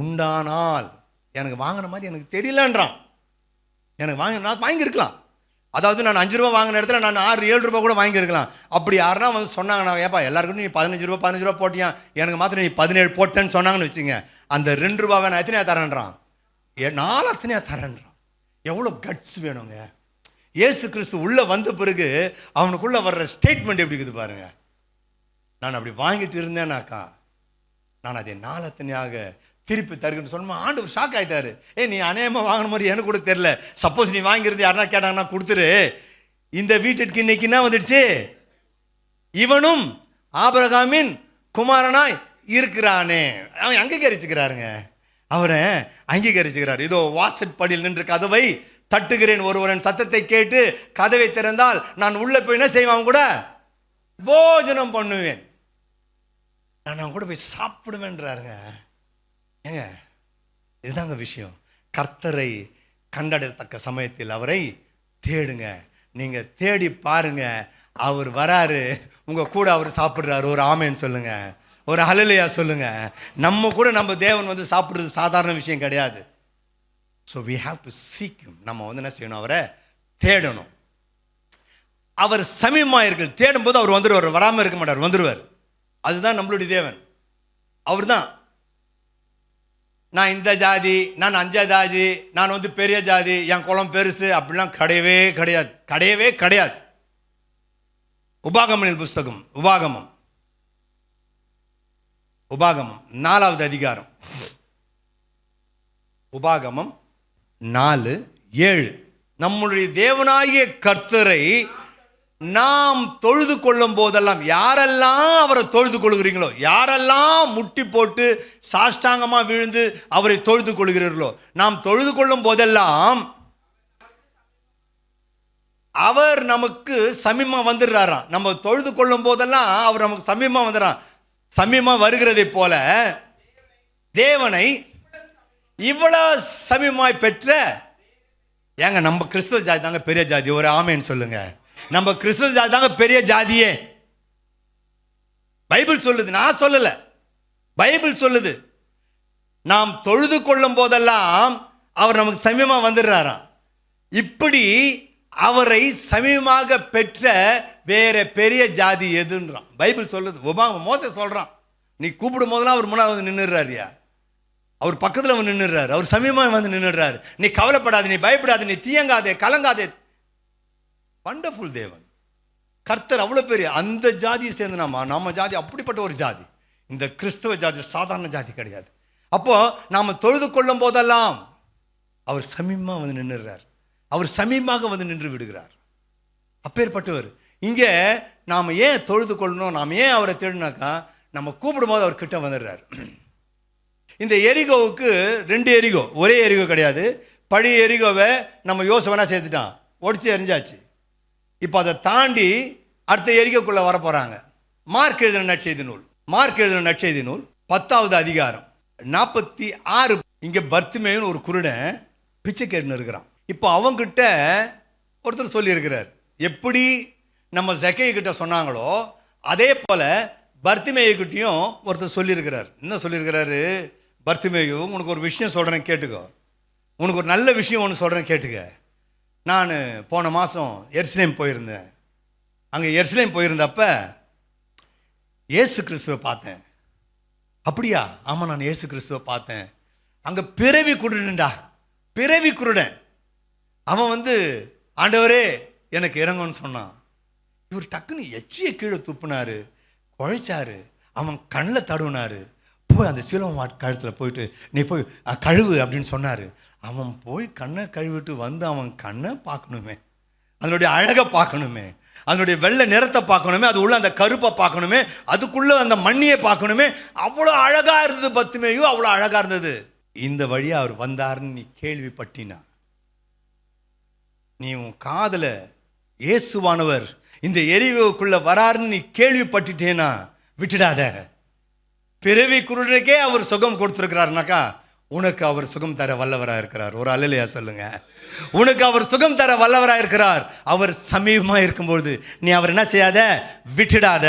உண்டானால், எனக்கு வாங்கின மாதிரி எனக்கு தெரியலன்றான். எனக்கு நான் வாங்கியிருக்கலாம், அதாவது நான் 5 ரூபா வாங்கின இடத்துல நான் 6-7 ரூபா கூட வாங்கியிருக்கலாம். அப்படி யாருன்னா வந்து சொன்னாங்க, நான் ஏப்பா எல்லாருக்கும் நீ 15 ரூபா போட்டியா, எனக்கு மாத்திரம் நீ 17 போட்டேன்னு சொன்னாங்கன்னு வச்சுங்க, அந்த 2 ரூபாவை நான் எத்தனையா தரேன்றான், 4 எத்தனையா தரேன்றான். எவ்வளோ கட்ஸ் வேணுங்க. இயேசு கிறிஸ்து உள்ள வந்த பிறகு அவனுக்குள்ள வர்ற ஸ்டேட்மெண்ட் எப்படி இருக்குது பாருங்க. நான் அப்படி வாங்கிட்டு இருந்தேனாக்கா நான் அதை 4 எத்தனையாக திருப்பி தருகிறேன்னு சொன்னா ஆண்டவர் ஷாக் ஆயிட்டாரு. நீ அநேகமாக வாங்கின மாதிரி எனக்கு கூட தெரியல, சப்போஸ் நீ வாங்கிருந்து யாருன்னா கேட்டாங்கன்னா கொடுத்துரு, இந்த வீட்டுக்கு இன்னைக்கு என்ன வந்துடுச்சு, இவனும் ஆபிரகாமின் குமாரனாய் இருக்கிறானே. அவன் அங்கீகரிச்சுக்கிறாருங்க, அவரை அங்கீகரிச்சுக்கிறார். இதோ வாசற்படியில் நின்று கதவை தட்டுகிறேன், ஒருவரின் சத்தத்தை கேட்டு கதவை திறந்தால் நான் உள்ள போய் என்ன செய்வேன், அவன் கூட போஜனம் பண்ணுவேன், நான் அவன் கூட போய் சாப்பிடுவேன்றாருங்க. ஏங்க இதுதாங்க விஷயம். கர்த்தரை கண்டடையத்தக்க சமயத்தில் அவரை தேடுங்க. நீங்க தேடி பாருங்க, அவர் வராரு, உங்க கூட அவர் சாப்பிடுறாரு. ஒரு ஆமேன்னு சொல்லுங்க, ஒரு ஹல்லேலூயா சொல்லுங்க. நம்ம கூட நம்ம தேவன் வந்து சாப்பிடுறது சாதாரண விஷயம் கிடையாது. So we have to seek him. நம்ம வந்து என்ன செய்யணும், அவரை தேடணும். அவர் சமீபமாக இருக்கு, தேடும்போது அவர் வந்துடுவார், வராமல் இருக்க மாட்டார், வந்துடுவார். அதுதான் நம்மளுடைய தேவன். அவர் தான் நான் இந்த ஜாதி, நான் 5 ஜாதி, நான் வந்து பெரிய ஜாதி, என் குலம் பெருசு அப்படிலாம் கிடையவே கிடையாது, கிடையவே கிடையாது. உபாகமனின் புஸ்தகம், உபாகமம் 4வது அதிகாரம், உபாகமம் 4:7, நம்முடைய தேவனாகிய கர்த்தரை நாம் தொழுது கொள்ளும் போதெல்லாம், யாரெல்லாம் அவரை தொழுது கொள்கிறீங்களோ, யாரெல்லாம் முட்டி போட்டு சாஷ்டாங்கமா விழுந்து அவரை தொழுது கொள்கிறீர்களோ, நாம் தொழுது கொள்ளும் போதெல்லாம் அவர் நமக்கு சமீபமா வந்துடுறாராம். நம்ம தொழுது கொள்ளும் போதெல்லாம் அவர் நமக்கு சமீபமா வந்துடுறான். சமீபமா வருகிறதை போல தேவனை இவ்வளவு சமீபமாய் பெற்ற, ஏங்க நம்ம கிறிஸ்துவ ஜாதி தாங்க பெரிய ஜாதி. ஒரு ஆமேன்னு சொல்லுங்க. நம்ம கிறிஸ்துவ ஜாதி தாங்க பெரிய ஜாதியே. பைபிள் சொல்லுது, நான் சொல்லல, பைபிள் சொல்லுது. நாம் தொழுது கொள்ளும் போதெல்லாம் அவர் நமக்கு சமீபமா வந்துடுறாராம். இப்படி அவரை சமீபமாக பெற்ற வேற பெரிய ஜாதி எதுன்றான் பைபிள் சொல்லுது. மோசே சொல்றான், நீ கூப்பிடும் போதெல்லாம் அவர் முன்னாடி வந்து நின்றுறாருயா, அவர் பக்கத்தில் வந்து நின்றுறாரு, அவர் சமீபமாக வந்து நின்றுறாரு. நீ கவலைப்படாது, நீ பயப்படாது, நீ தீயங்காதே, கலங்காதே. வண்டர்ஃபுல் தேவன் கர்த்தர், அவ்வளோ பெரிய. அந்த ஜாதியை சேர்ந்து நம்ம ஜாதி அப்படிப்பட்ட ஒரு ஜாதி. இந்த கிறிஸ்துவ ஜாதி சாதாரண ஜாதி கிடையாது. அப்போ நாம் தொழுது கொள்ளும் போதெல்லாம் அவர் சமீபமாக வந்து நின்றுறார், அவர் சமீபமாக வந்து நின்று விடுகிறார். அப்பேற்பட்டவர். இங்கே நாம் ஏன் தொழுது கொள்ளணும், நாம் ஏன் அவரை தேடினாக்கா, நம்ம கூப்பிடும் போது அவர் கிட்ட வந்துடுறார். இந்த எரிகோவுக்கு 2 எரிகோ, ஒரே எரிகோ கிடையாது. பழைய எரிகோவை நம்ம யோசுவனா சேர்த்துட்டான், ஒடிச்சு எரிஞ்சாச்சு. இப்போ அதை தாண்டி அடுத்த எரிகோக்குள்ள வர போறாங்க. மார்க் எழுதின நற்செய்தி நூல் 10வது அதிகாரம் 46. இங்க பர்த்திமேயுன்னு ஒரு குருடன் பிச்சை கேட்டுன்னு இருக்கிறான். இப்போ அவங்கிட்ட ஒருத்தர் சொல்லி இருக்கிறார், எப்படி நம்ம ஜக்கை கிட்ட சொன்னாங்களோ அதே போல பர்த்திமேயுக்கிட்டையும் ஒருத்தர் சொல்லியிருக்கிறார். என்ன சொல்லியிருக்கிறாரு, பர்த்திமேயு, உனக்கு ஒரு விஷயம் சொல்கிறேன் கேட்டுக்கோ, உனக்கு ஒரு நல்ல விஷயம் ஒன்று சொல்கிறேன் கேட்டுக்க. நான் போன மாதம் எருசலேம் போயிருந்தேன். அங்கே எருசலேம் போயிருந்தப்ப இயேசு கிறிஸ்துவை பார்த்தேன். அப்படியா? ஆமாம், நான் இயேசு கிறிஸ்துவை பார்த்தேன். அங்கே பிறவி குருடன் அவன் வந்து, ஆண்டவரே எனக்கு இறங்குன்னு சொன்னான். இவர் டக்குன்னு எச்சியை கீழே துப்புனாரு, குழைச்சாரு, அவன் கண்ணில் தடுவினாரு. போய் அந்த சீலம் கழுத்தில் போயிட்டு நீ போய் கழுவு அப்படின்னு சொன்னார். அவன் போய் கண்ணை கழுவிட்டு வந்து அவன் கண்ணை பார்க்கணுமே, அதனுடைய அழகை பார்க்கணுமே, அதனுடைய வெள்ளை நிறத்தை பார்க்கணுமே, அது உள்ள அந்த கருப்பை பார்க்கணுமே, அதுக்குள்ள அந்த மண்ணியை பார்க்கணுமே. அவ்வளோ அழகா இருந்தது பத்துமேயும், அவ்வளோ அழகா இருந்தது. இந்த வழியா அவர் வந்தாருன்னு நீ கேள்விப்பட்டினா, நீ உன் காதல இயேசுவானவர் இந்த எரிவுக்குள்ள வராருன்னு நீ கேள்விப்பட்டுட்டேனா விட்டுடாத. பிறவி குருடனுக்கே அவர் சுகம் கொடுத்துருக்கிறாருனாக்கா உனக்கு அவர் சுகம் தர வல்லவராக இருக்கிறார். ஒரு அல்லேலூயா சொல்லுங்க. உனக்கு அவர் சுகம் தர வல்லவராக இருக்கிறார். அவர் சமீபமாக இருக்கும்போது நீ அவர் என்ன செய்யாத, விட்டுடாத.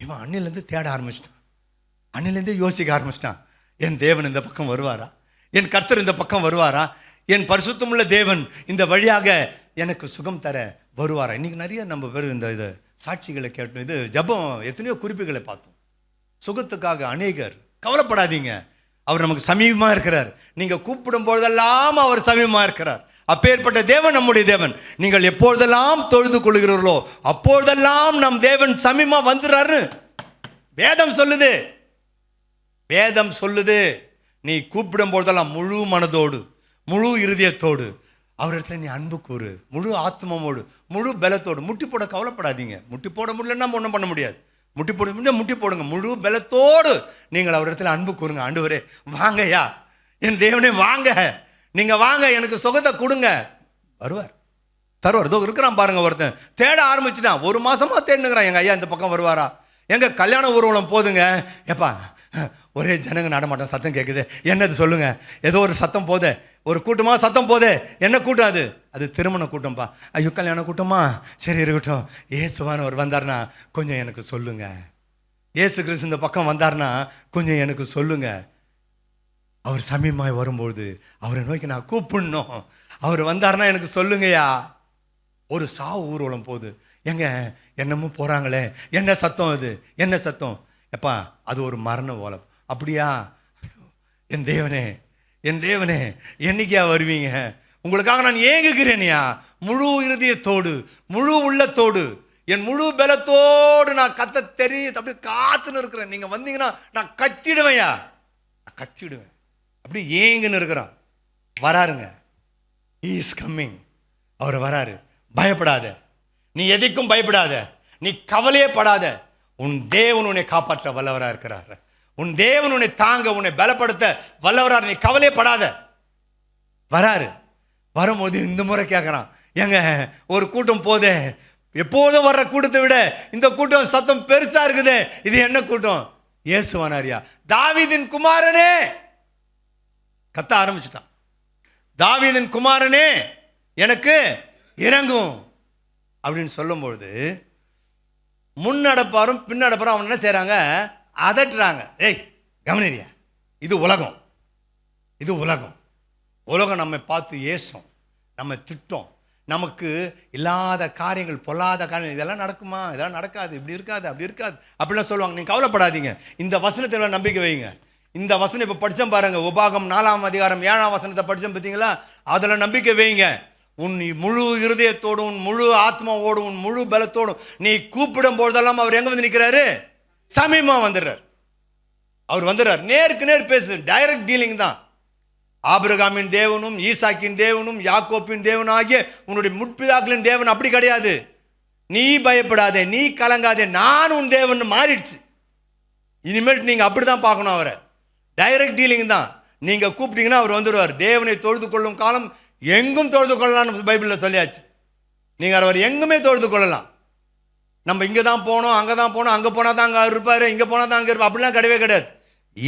இவன் அன்னிலேருந்து தேட ஆரம்பிச்சிட்டான், அன்னிலேருந்தே யோசிக்க ஆரம்பிச்சிட்டான். என் தேவன் இந்த பக்கம் வருவாரா, என் கர்த்தர் இந்த பக்கம் வருவாரா, என் பரிசுத்தமுள்ள தேவன் இந்த வழியாக எனக்கு சுகம் தர வருவாரா. இன்னைக்கு நிறைய நம்ம பேர் இந்த இது சாட்சிகளை கேட்டோம், இது ஜபம் எத்தனையோ குறிப்புகளை பார்த்தோம். சுகத்துக்காக அநேகர் கவலைப்படாதீங்க, அவர் நமக்கு சமீபமாக இருக்கிறார். நீங்கள் கூப்பிடும் பொழுதெல்லாம் அவர் சமீபமாக இருக்கிறார். அப்பேற்பட்ட தேவன் நம்முடைய தேவன். நீங்கள் எப்பொழுதெல்லாம் தொழுது கொள்கிறீர்களோ அப்பொழுதெல்லாம் நம் தேவன் சமீபமாக வந்துடுறாரு. வேதம் சொல்லுது, வேதம் சொல்லுது. நீ கூப்பிடும் பொழுதெல்லாம் முழு மனதோடு முழு இருதயத்தோடு அவரிடத்துல நீ அன்பு கூறு, முழு ஆத்மமோடு முழு பலத்தோடு. முட்டி போட கவலைப்படாதீங்க, முட்டி போட முடியலன்னா நம்ம ஒன்றும் பண்ண முடியாது. முட்டி போட முடியும், முட்டி போடுங்க. முழு பலத்தோடு நீங்கள் அவரிடத்துல அன்பு கூறுங்க. ஆண்டவரே வாங்கய்யா, என் தேவனே வாங்க, நீங்க வாங்க, எனக்கு சுகத்தை கொடுங்க. வருவார், தருவார். இதோ இருக்கிறான் பாருங்க, ஒருத்தன் தேட ஆரம்பிச்சுட்டான், 1 மாசமா தேடினுக்கிறான். எங்க ஐயா இந்த பக்கம் வருவாரா, எங்க கல்யாண ஊர்வலம் போதுங்க, எப்பா ஒரே ஜனங்க நடமாட்டம், சத்தம் கேட்குது, என்னது சொல்லுங்க, ஏதோ ஒரு சத்தம் போதே, ஒரு கூட்டமா சத்தம் போதே, என்ன கூட்டம் அது, அது திருமண கூட்டம்பா. ஐயோ கல்யாண கூட்டமா, சரி இருக்கட்டும். இயேசுவானவர் வந்தார்னா கொஞ்சம் எனக்கு சொல்லுங்க, இயேசு கிறிஸ்து இந்த பக்கம் வந்தார்னா கொஞ்சம் எனக்கு சொல்லுங்க. அவர் சமீபமாய் வரும்போது அவரை நோக்கி நான் கூப்பிடணும், அவர் வந்தார்னா எனக்கு சொல்லுங்கய்யா. ஒரு சாவு ஊர்வலம் போகுது, எங்க என்னமோ போறாங்களே, என்ன சத்தம் அது, என்ன சத்தம், எப்பா அது ஒரு மரண ஓலம். அப்படியா, என் தேவனே, என் தேவனே என்னைக்கா வருவீங்க, உங்களுக்காக நான் ஏங்குகிறேன்யா. முழு இருதயத்தோடு முழு உள்ளத்தோடு என் முழு பலத்தோடு நான் கத்த தெரிய அப்படி காத்துன்னு இருக்கிறேன். நீங்க வந்தீங்கன்னா நான் கத்திடுவேன்யா, நான் கத்திடுவேன். அப்படி ஏங்குன்னு இருக்கிறான். வராருங்க, he is coming. அவர் வராரு. பயப்படாத, நீ எதைக்கும் பயப்படாத, நீ கவலையே படாத. உன் தேவன் உன்னை காப்பாற்ற வல்லவரா இருக்கிறார். உன் தேவன் உன்னை தாங்க, உன்னை பலப்படுத்த வல்லவரா. நீ கவலையே படாத. வராரு. வரும்போது இந்த முறை கேட்கறான், ஏங்க ஒரு கூட்டம் போதே, எப்போதும் வர்ற கூட்டத்தை விட இந்த கூட்டம் சத்தம் பெருசா இருக்குது, இது என்ன கூட்டம்? இயேசுவானாரியா, தாவீதின் குமாரனே, கத்த ஆரம்பிச்சிட்டான். தாவீதின் குமாரனே எனக்கு இறங்கும் அப்படின்னு சொல்லும்பொழுது முன்னடப்பாரும் பின்னடப்பாரும் அவன் என்ன செய்றாங்க, அதட்டுறாங்க. ஏய் கவனிரியா, இது உலகம், இது உலகம். உலகம் நம்மை பார்த்து ஏசும், நம்ம திட்டம், நமக்கு இல்லாத காரியங்கள், பொல்லாத காரியங்கள், இதெல்லாம் நடக்குமா, இதெல்லாம் நடக்காது, இப்படி இருக்காது, அப்படி இருக்காது அப்படிலாம் சொல்லுவாங்க. நீங்கள் கவலைப்படாதீங்க, இந்த வசனத்தில் நம்பிக்கை வைங்க. இந்த வசனம் இப்போ படித்தோம் பாருங்க, உபாகம் 4ஆம் அதிகாரம் 7ஆம் வசனத்தை படித்தோம் பார்த்தீங்களா, அதில் நம்பிக்கை வைங்க. உன் முழு இருதயத்தோடும் உன் முழு ஆத்மாவோடும் உன் முழு பலத்தோடும் நீ கூப்பிடும் போதெல்லாம் அவர் எங்க வந்து நிற்கிறாரு, சமீபமா வந்துடுறார். அவர் வந்துடுறார், நேருக்கு நேர் பேசு, டைரக்ட் டீலிங் தான். ஆபிரகாமின் தேவனும் ஈசாக்கின் தேவனும் யாக்கோப்பின் தேவனும் ஆகிய உன்னுடைய முற்பிதாக்களின் தேவன் அப்படி கிடையாது. நீ பயப்படாதே, நீ கலங்காதே, நான் உன் தேவன் மாறிடுச்சு. இனிமேல் நீங்க அப்படிதான் பார்க்கணும் அவரை. டைரக்ட் டீலிங் தான். நீங்க கூப்பிட்டீங்கன்னா அவர் வந்துடுவார். தேவனை தொழுது கொள்ளும் காலம் எங்கும் தொழுது கொள்ளலாம் பைபிளில் சொல்லியாச்சு. நீங்க அவர் எங்குமே தொழுது கொள்ளலாம். நம்ம இங்கே தான் போனோம், அங்கே தான் போனோம், அங்கே போனால் தான் அங்கே இருப்பார், இங்கே போனால் தான் அங்கே இருப்பார், அப்படிலாம் கிடையவே கிடையாது.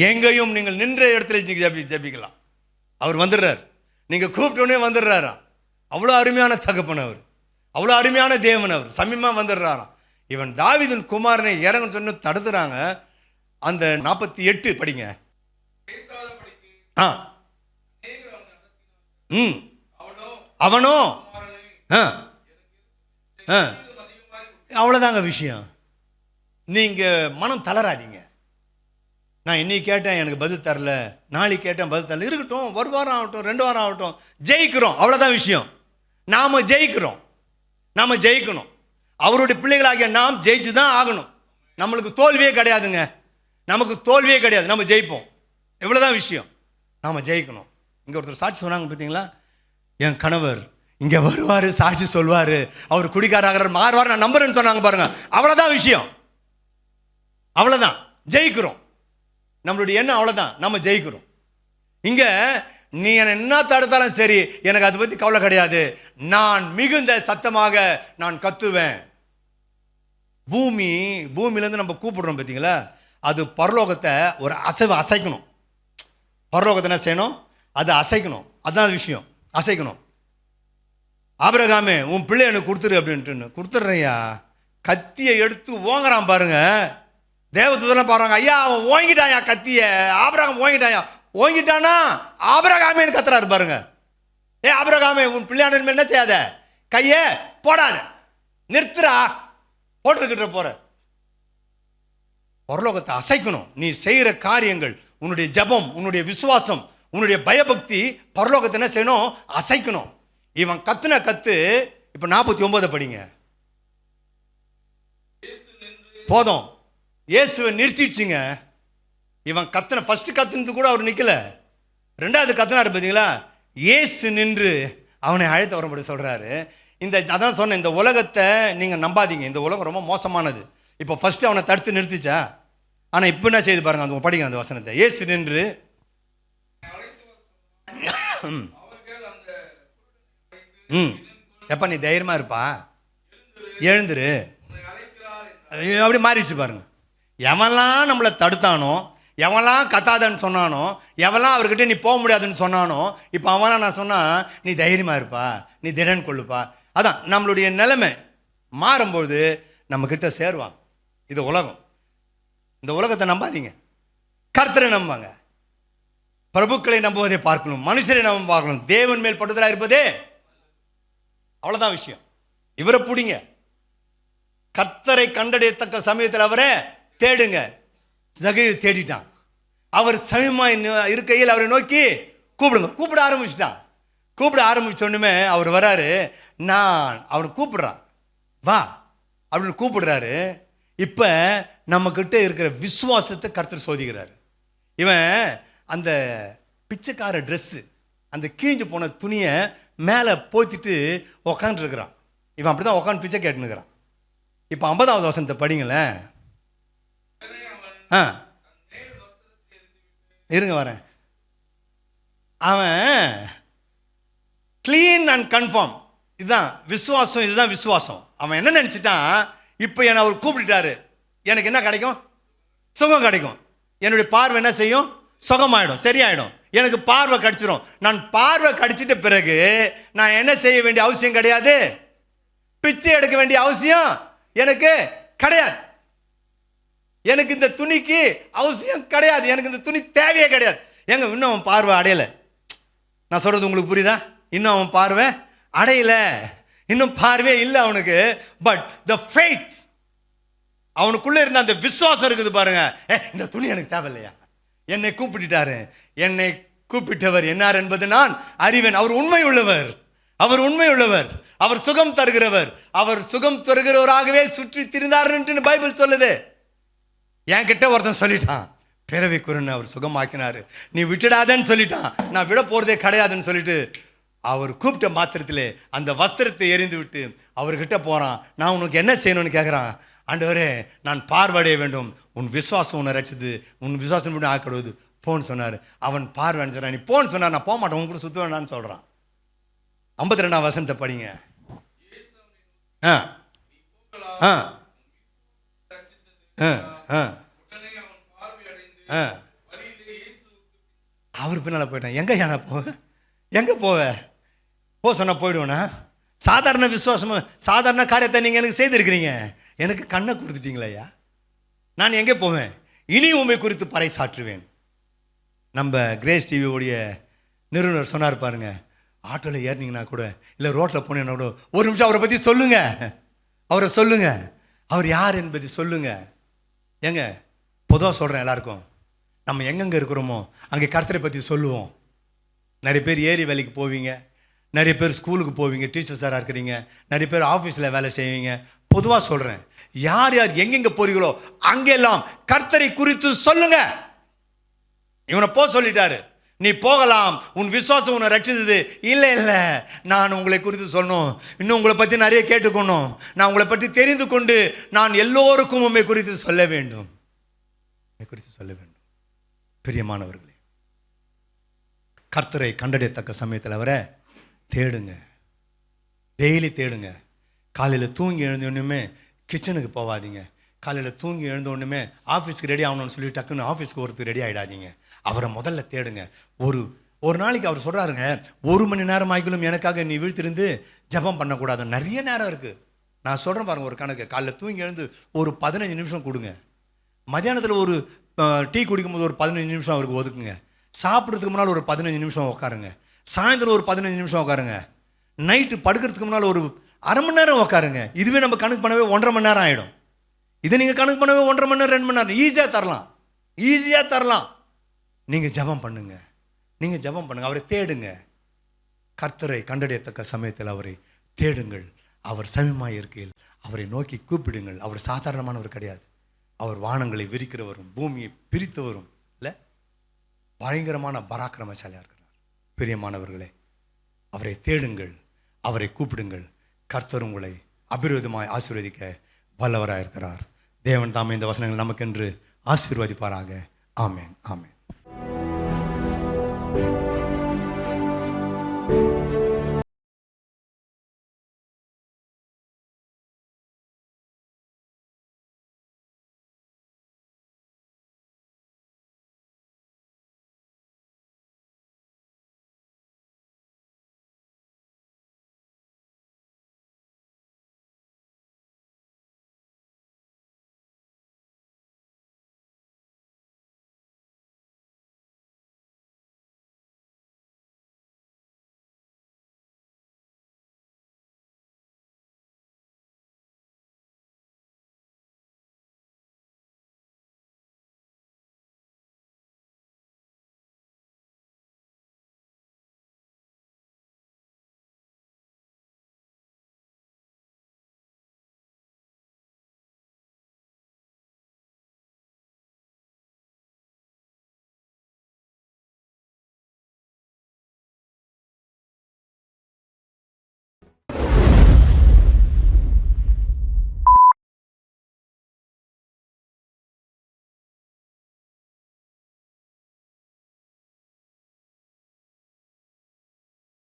எங்கேயும் நீங்கள் நின்ற இடத்துல ஜெபிக்கலாம். அவர் வந்துடுறார். நீங்க கூப்பிட்டோடனே வந்துடுறாராம். அவ்வளோ அருமையான தகப்பன் அவர், அவ்வளோ அருமையான தேவன் அவர், சமீபமாக வந்துடுறாராம். இவன் தாவீதின் குமாரனை இறங்குன்னு சொன்னு தடுத்துறாங்க. அந்த 48 படிங்க. அவனோ அவ்வளோதாங்க விஷயம். நீங்க மனம் தளராதீங்க. நான் இன்னைக்கு கேட்டேன் எனக்கு பதில் தரல, நாளைக்கு கேட்டேன் பதில் தரல, இருக்கட்டும், ஒரு வாரம் ஆகட்டும், 2 வாரம் ஆகட்டும், ஜெயிக்கிறோம், அவ்வளோதான் விஷயம். நாம ஜெயிக்கிறோம், நாம ஜெயிக்கணும். அவருடைய பிள்ளைகளாகிய நாம் ஜெயிச்சு தான் ஆகணும். நம்மளுக்கு தோல்வியே கிடையாதுங்க, நமக்கு தோல்வியே கிடையாது, நம்ம ஜெயிப்போம், இவ்வளோதான் விஷயம். நாம் ஜெயிக்கணும். இங்கே ஒருத்தர் சாட்சி சொன்னாங்க பார்த்தீங்களா, என் கணவர் இங்கே வருவார், சாட்சி சொல்வார், அவர் குடிக்காரர் மாறுவார், நான் நம்புறேன்னு சொன்னாங்க பாருங்க. அவ்வளோதான் விஷயம், அவ்வளோதான், ஜெயிக்கிறோம். நம்மளுடைய எண்ணம் அவ்வளோதான், நம்ம ஜெயிக்கிறோம். இங்கே நீ என்ன தடுத்தாலும் சரி, எனக்கு அதை பற்றி கவலை கிடையாது, நான் மிகுந்த சத்தமாக நான் கத்துவேன். பூமியிலேருந்து நம்ம கூப்பிடுறோம் பார்த்தீங்களா, அது பரலோகத்தை ஒரு அசைக்கணும். பரலோகத்தை என்ன செய்யணும், அதை அசைக்கணும். அதுதான் விஷயம், அசைக்கணும். ஆபிரகாமே உன் பிள்ளை எனக்கு கொடுத்துரு அப்படின்ட்டு, கொடுத்துட்றையா, கத்தியை எடுத்து ஓங்குறான் பாருங்க. தேவதூதெல்லாம் பாருங்க, ஐயா அவன் ஓங்கிட்டாயா கத்திய, ஆபிரகாம் ஓங்கிட்டாயா. ஓங்கிட்டானா ஆபிரகாமேன்னு கத்துறாரு பாருங்க. ஆபிரகாமே உன் பிள்ளையான என்ன செய்யாத, கையே போடாத, நிறுத்துறா, போட்டுக்கிட்ட போற. பரலோகத்தை அசைக்கணும். நீ செய்கிற காரியங்கள், உன்னுடைய ஜபம், உன்னுடைய விசுவாசம், உன்னுடைய பயபக்தி பரலோகத்தை என்ன செய்யணும், அசைக்கணும். இவன் கத்துன கத்து. இப்ப 49 படிங்க. போதும், இயேசுவை நிறுத்திடுச்சுங்க. இவன் கத்துன ஃபர்ஸ்ட் கத்துனது கூட அவர் நிக்கல, ரெண்டாவது கத்துனாரு பார்த்தீங்களா, இயேசு நின்று அவனை அழைத்து வரும்படி சொல்றாரு. அதான் சொன்ன, இந்த உலகத்தை நீங்க நம்பாதீங்க, இந்த உலகம் ரொம்ப மோசமானது. இப்போ ஃபர்ஸ்ட் அவனை தடுத்து நிறுத்திச்சா, ஆனா இப்ப என்ன செய்து பாருங்க, அந்த படிங்க அந்த வசனத்தை. இயேசு நின்று எப்ப நீ தைரியமா இருப்பா, எழுந்துரு, அப்படி மாறிடுச்சு பாருங்க. எவன்லாம் நம்மளை தடுத்தானோ, எவன்லாம் கத்தாதன்னு சொன்னானோ, எவன்லாம் அவர்கிட்ட நீ போக முடியாதுன்னு சொன்னானோ, இப்போ அவன்லாம் நான் சொன்னா நீ தைரியமா இருப்பா, நீ திடன் கொள்ளுப்பா. அதான் நம்மளுடைய நிலைமை மாறும்போது நம்ம கிட்ட சேருவாங்க. இது உலகம். இந்த உலகத்தை நம்பாதீங்க, கர்த்தரை நம்பாங்க. பிரபுக்களை நம்புவதை பார்க்கணும், மனுஷரை நம்ப பார்க்கணும், தேவன் மேல் பட்டுதலா இருப்பதே. அவ்வளவுதான் விஷயம். இவரை பிடிங்க, கர்த்தரை கண்டடையத்தக்க சமயத்தில் அவரை தேடுங்க. சகையை தேடிட்டான். அவர் சமயமா இருக்கையில் அவரை நோக்கி கூப்பிடுங்க. கூப்பிட ஆரம்பிச்சுட்டான். கூப்பிட ஆரம்பிச்சோன்னுமே அவர் வராரு. நான் அவனை கூப்பிடுறான், வா அப்படின்னு கூப்பிடுறாரு. இப்ப நம்ம கிட்ட இருக்கிற விசுவாசத்தை கர்த்தர் சோதிக்கிறாரு. இவன் அந்த பிச்சைக்கார ட்ரெஸ், அந்த கிழிஞ்சு போன துணியை மேலே போத்திட்டு உக்காந்து இருக்கிறான். இவன் அப்படிதான் உட்காந்து பிச்சை கேட்டுனுக்கிறான். இப்போ 50வது வசனத்தை படிங்களேன். இருங்க வரேன். அவன் கிளீன் அண்ட் கன்ஃபார்ம், இதுதான் விசுவாசம், இதுதான் விசுவாசம். அவன் என்ன நினைச்சிட்டான், இப்போ என்னை அவர் கூப்பிட்டுட்டாரு, எனக்கு என்ன கிடைக்கும், சுகம் கிடைக்கும். என்னுடைய பார்வை என்ன செய்யும், சுகமாயிடும், சரியாயிடும், எனக்கு பார்வை கிடைச்சிடும். நான் பார்வை கிடைச்சிட்ட பிறகு நான் என்ன செய்ய வேண்டிய அவசியம் கிடையாது, பிச்சை எடுக்க வேண்டிய அவசியம் எனக்கு கிடையாது. எனக்கு இந்த துணிக்கு அவசியம் கிடையாது, எனக்கு இந்த துணி தேவையே கிடையாது. எங்க இன்னும் அவன் பார்வை அடையலை. நான் சொல்றது உங்களுக்கு புரியுதா? இன்னும் அவன் பார்வை அடையல, இன்னும் பார்வை இல்லை அவனுக்கு. பட் த ஃபெய்த், அவனுக்குள்ள இருந்த அந்த விசுவாசம் இருக்குது பாருங்க. இந்த துணி எனக்கு தேவையில்லையா, என்னை கூப்பிட்டுட்டாரு, என்னை கூப்பிட்டவர் என்னார் என்பது நான் அறிவேன். அவர் உண்மை உள்ளவர், அவர் உண்மை உள்ளவர், அவர் சுகம் தருகிறவர், அவர் சுகம் தருகிறவராகவே சுற்றி திரிந்தார் என்று பைபிள் சொல்லுது. என் கிட்ட ஒருத்தன் சொல்லிட்டான், பிறவி குருன்னு அவர் சுகமாக்கினாரு, நீ விட்டுடாதன்னு சொல்லிட்டான், நான் விட போறதே கிடையாதுன்னு சொல்லிட்டு அவர் கூப்பிட்ட மாத்திரத்திலே அந்த வஸ்திரத்தை எரிந்து விட்டு அவர்கிட்ட போறான். நான் உனக்கு என்ன செய்யணும்னு கேட்குறான். ஆண்டவரே, நான் பார்வையடைய வேண்டும், உன் விசுவாசம் உன்னை ரட்சிது, உன் விசுவாசம் மட்டும் ஆக்கிடுவது, போன்னு சொன்னார். அவன் பார்வை சொன்னான், நீ போன்னு சொன்னார், நான் போக மாட்டேன், உன் கூட சுத்த வேண்டான்னு சொல்றான். 52வது வசனத்தை படிங்க. அவர் பின்னால போயிட்டான். எங்க ஏன்னா போவ, எங்க போவ, போ சொன்னா போயிடுவேனா? சாதாரண விசுவாசமா சாதாரண காரியத்தை நீங்க எனக்கு செய்திருக்கிறீங்க, எனக்கு கண்ணை கொடுத்துட்டீங்களா, நான் எங்கே போவேன்? இனி உண்மை குறித்து பறைசாற்றுவேன். நம்ம கிரேஸ் டிவியோடைய நிறுவனர் சொன்னார் பாருங்க, ஆட்டோவில் ஏறினீங்கன்னா கூட, இல்லை ரோட்டில் போனீங்கன்னா கூட, ஒரு நிமிஷம் அவரை பற்றி சொல்லுங்க, அவரை சொல்லுங்க, அவர் யார் என்பதை சொல்லுங்க. ஏங்க பொதுவாக சொல்கிறேன் எல்லாருக்கும், நம்ம எங்கெங்கே இருக்கிறோமோ அங்கே கர்த்தரை பற்றி சொல்லுவோம். நிறைய பேர் ஏரி வேலைக்கு போவீங்க, நிறைய பேர் ஸ்கூலுக்கு போவீங்க, டீச்சர்ஸாக இருக்கிறீங்க, நிறைய பேர் ஆஃபீஸில் வேலை செய்வீங்க. பொதுவாக சொல்கிறேன், யார் யார் எங்கெங்கே போறீங்களோ அங்கெல்லாம் கர்த்தரை குறித்து சொல்லுங்க. இவனை போ சொல்லிட்டாரு, நீ போகலாம், உன் விசுவாசம் உன்னை ரட்சித்தது. இல்லை இல்லை, நான் உங்களை குறித்து சொல்லணும், இன்னும் உங்களை பற்றி நிறைய கேட்டுக்கணும், நான் உங்களை பற்றி தெரிந்து கொண்டு நான் எல்லோருக்கும் உண்மை குறித்து சொல்ல வேண்டும், குறித்து சொல்ல வேண்டும். பிரியமானவர்களே, கர்த்தரை கண்டடையத்தக்க சமயத்தில் அவரை தேடுங்க, டெய்லி தேடுங்க. காலையில் தூங்கி எழுந்தோடனே கிச்சனுக்கு போகாதீங்க, காலையில் தூங்கி எழுந்தோடனே ஆஃபீஸ்க்கு ரெடி ஆகணும்னு சொல்லி டக்குன்னு ஆஃபீஸ்க்கு ஒருத்தர் ரெடி ஆகிடாதீங்க. அவரை முதல்ல தேடுங்க. ஒரு நாளைக்கு அவர் சொல்கிறாருங்க, 1 மணி நேரம் ஆகிலும் எனக்காக நீ வீழ்த்திருந்து ஜெபம் பண்ணக்கூடாது. நிறைய நேரம் இருக்குது. நான் சொல்கிறேன் பாருங்க, ஒரு கணக்கு, காலையில் தூங்கி எழுந்து ஒரு 15 நிமிஷம் கொடுங்க. மத்தியானத்தில் ஒரு டீ குடிக்கும்போது ஒரு 15 நிமிஷம் அவருக்கு ஒதுக்குங்க. சாப்பிட்றதுக்கு முன்னால் ஒரு 15 நிமிஷம் உட்காருங்க. சாயந்தரம் ஒரு 15 நிமிஷம் உட்காருங்க. நைட்டு படுக்கிறதுக்கு முன்னால் ஒரு அரை மணி நேரம் உட்காருங்க. இதுவே நம்ம கணக்கு பண்ணவே 1.5 மணி நேரம் ஆகிடும். இதை நீங்கள் கணக்கு பண்ணவே 1.5 மணி நேரம் 2 மணி நேரம் ஈஸியாக தரலாம். நீங்கள் ஜெபம் பண்ணுங்க. அவரை தேடுங்க. கர்த்தரை கண்டடையத்தக்க சமயத்தில் அவரை தேடுங்கள். அவர் சமீபமாக இருக்கையில் அவரை நோக்கி கூப்பிடுங்கள். அவர் சாதாரணமானவர் கிடையாது. அவர் வானங்களை விரிக்கிறவரும் பூமியை பிரித்தவரும் இல்லை, பயங்கரமான பராக்கிரமசாலியாக இருக்கிறார். பிரியமானவர்களே, அவரை தேடுங்கள், அவரை கூப்பிடுங்கள். கர்த்தர் உங்களை அபிரோதமாய் ஆசீர்வதிக்க வல்லவராக இருக்கிறார். தேவன் தாமே இந்த வசனங்கள் நமக்கென்று ஆசீர்வதிப்பாராக. ஆமேன்.